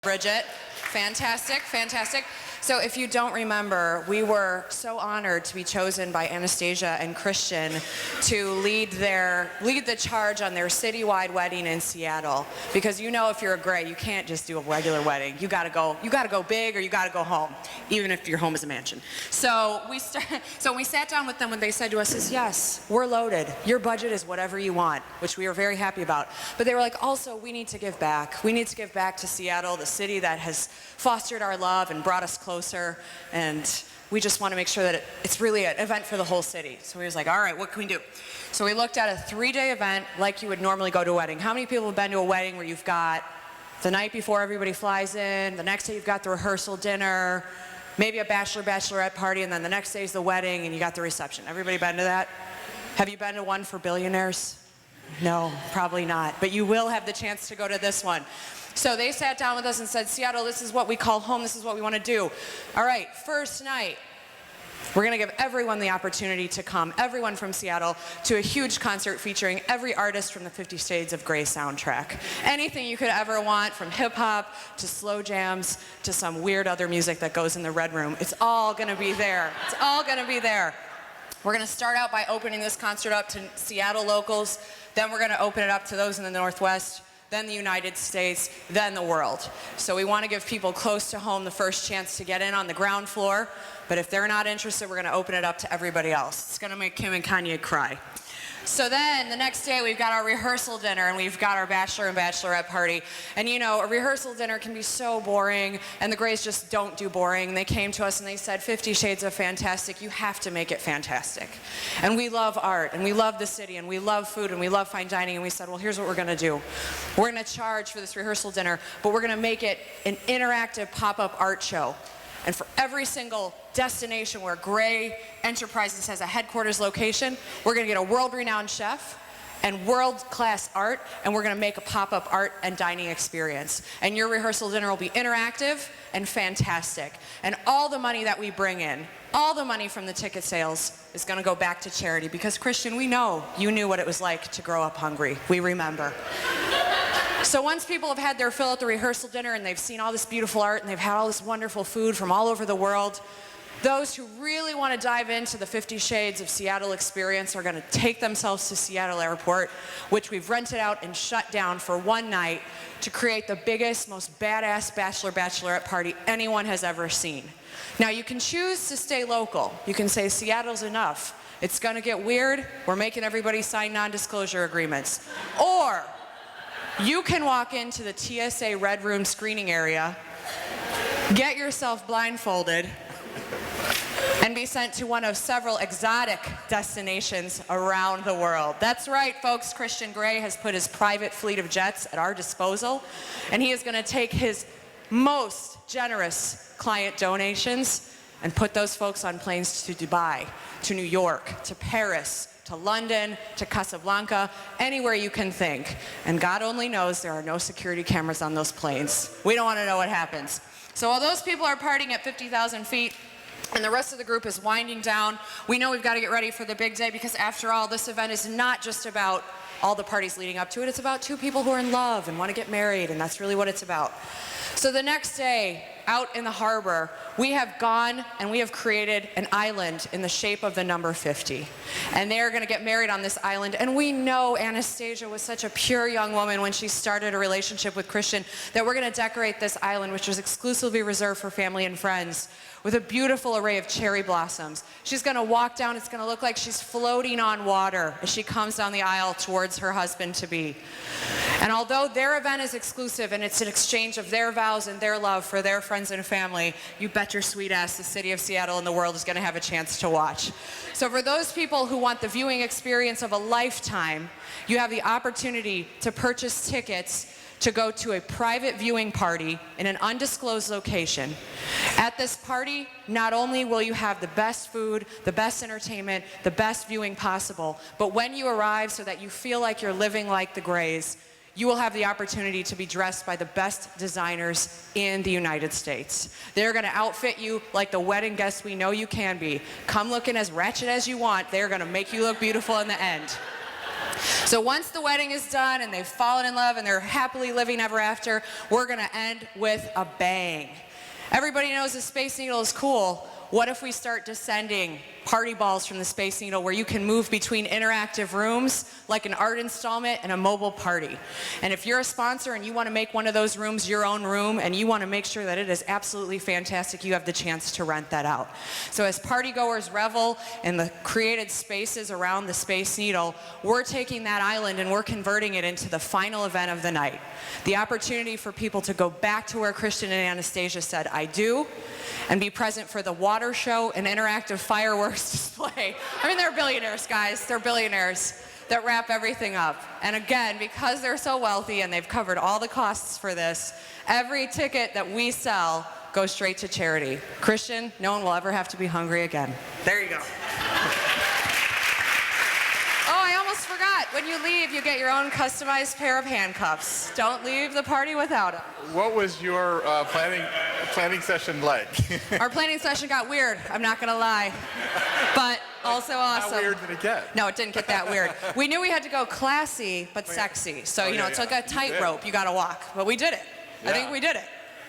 Bridget. Fantastic, fantastic. So if you don't remember, we were so honored to be chosen by Anastasia and Christian to lead the charge on their citywide wedding in Seattle. Because you know, if you're a Gray, you can't just do a regular wedding. You gotta go big, or you gotta go home, even if your home is a mansion. So we sat down with them, and they said to us, yes, we're loaded. Your budget is whatever you want, which we were very happy about. But they were like, also, we need to give back. We need to give back to Seattle, the city that has fostered our love and brought us closer, and we just want to make sure that it's really an event for the whole city. So we was like, all right, what can we do? So we looked at a 3-day event like you would normally go to a wedding. How many people have been to a wedding where you've got the night before everybody flies in, the next day you've got the rehearsal dinner, maybe a bachelorette party, and then the next day is the wedding and you got the reception? Everybody been to that? Have you been to one for billionaires? No, probably not, but you will have the chance to go to this one. So they sat down with us and said, Seattle, this is what we call home, this is what we want to do. All right, first night, we're going to give everyone the opportunity to come, everyone from Seattle, to a huge concert featuring every artist from the 50 Shades of Grey soundtrack. Anything you could ever want, from hip-hop to slow jams to some weird other music that goes in the Red Room. It's all going to be there. It's all going to be there. We're going to start out by opening this concert up to Seattle locals, then we're going to open it up to those in the Northwest, then the United States, then the world. So we want to give people close to home the first chance to get in on the ground floor, but if they're not interested, we're going to open it up to everybody else. It's going to make Kim and Kanye cry. So then the next day we've got our rehearsal dinner and we've got our bachelor and bachelorette party. And you know, a rehearsal dinner can be so boring, and the Grays just don't do boring. They came to us and they said, 50 Shades of Fantastic, you have to make it fantastic. And we love art, and we love the city, and we love food, and we love fine dining, and we said, well, here's what we're gonna do. We're gonna charge for this rehearsal dinner, but we're gonna make it an interactive pop-up art show. And for every single destination where Gray Enterprises has a headquarters location, we're going to get a world-renowned chef and world-class art, and we're going to make a pop-up art and dining experience. And your rehearsal dinner will be interactive and fantastic. And all the money that we bring in, all the money from the ticket sales, is going to go back to charity. Because, Christian, we know you knew what it was like to grow up hungry. We remember. So once people have had their fill at the rehearsal dinner and they've seen all this beautiful art and they've had all this wonderful food from all over the world, those who really want to dive into the 50 Shades of Seattle experience are going to take themselves to Seattle Airport, which we've rented out and shut down for one night to create the biggest, most badass bachelorette party anyone has ever seen. Now, you can choose to stay local. You can say, Seattle's enough. It's going to get weird. We're making everybody sign non-disclosure agreements. Or you can walk into the TSA Red Room screening area, get yourself blindfolded, and be sent to one of several exotic destinations around the world. That's right, folks. Christian Gray has put his private fleet of jets at our disposal, and he is going to take his most generous client donations and put those folks on planes to Dubai, to New York, to Paris, to London, to Casablanca, anywhere you can think. And God only knows there are no security cameras on those planes. We don't want to know what happens. So while those people are partying at 50,000 feet, and the rest of the group is winding down, we know we've got to get ready for the big day, because after all, this event is not just about all the parties leading up to it. It's about two people who are in love and want to get married, and that's really what it's about. So the next day, out in the harbor, we have gone and we have created an island in the shape of the number 50. And they're going to get married on this island. And we know Anastasia was such a pure young woman when she started a relationship with Christian that we're going to decorate this island, which was exclusively reserved for family and friends, with a beautiful array of cherry blossoms. She's going to walk down. It's going to look like she's floating on water as she comes down the aisle towards her husband-to-be. And although their event is exclusive and it's an exchange of their vows and their love for their friends and family, you bet your sweet ass the city of Seattle and the world is going to have a chance to watch. So for those people who want the viewing experience of a lifetime, you have the opportunity to purchase tickets to go to a private viewing party in an undisclosed location. At this party, not only will you have the best food, the best entertainment, the best viewing possible, but when you arrive, so that you feel like you're living like the Grays, you will have the opportunity to be dressed by the best designers in the United States. They're going to outfit you like the wedding guest we know you can be. Come looking as ratchet as you want. They're going to make you look beautiful in the end. So once the wedding is done and they've fallen in love and they're happily living ever after, we're going to end with a bang. Everybody knows the Space Needle is cool. What if we start descending party balls from the Space Needle where you can move between interactive rooms like an art installment and a mobile party? And if you're a sponsor and you want to make one of those rooms your own room and you want to make sure that it is absolutely fantastic, you have the chance to rent that out. So as partygoers revel in the created spaces around the Space Needle, we're taking that island and we're converting it into the final event of the night. The opportunity for people to go back to where Christian and Anastasia said, I do, and be present for the water show and interactive fireworks display. I mean, they're billionaires, guys. They're billionaires that wrap everything up. And again, because they're so wealthy and they've covered all the costs for this, every ticket that we sell goes straight to charity. Christian, no one will ever have to be hungry again. There you go. Oh, I almost forgot. When you leave, you get your own customized pair of handcuffs. Don't leave the party without them. What was your planning session like? Our planning session got weird, I'm not gonna lie, but also awesome. How weird did it get? No, it didn't get that weird. We knew we had to go classy but sexy, so it's like a tightrope you gotta walk, but we did it. I think we did it.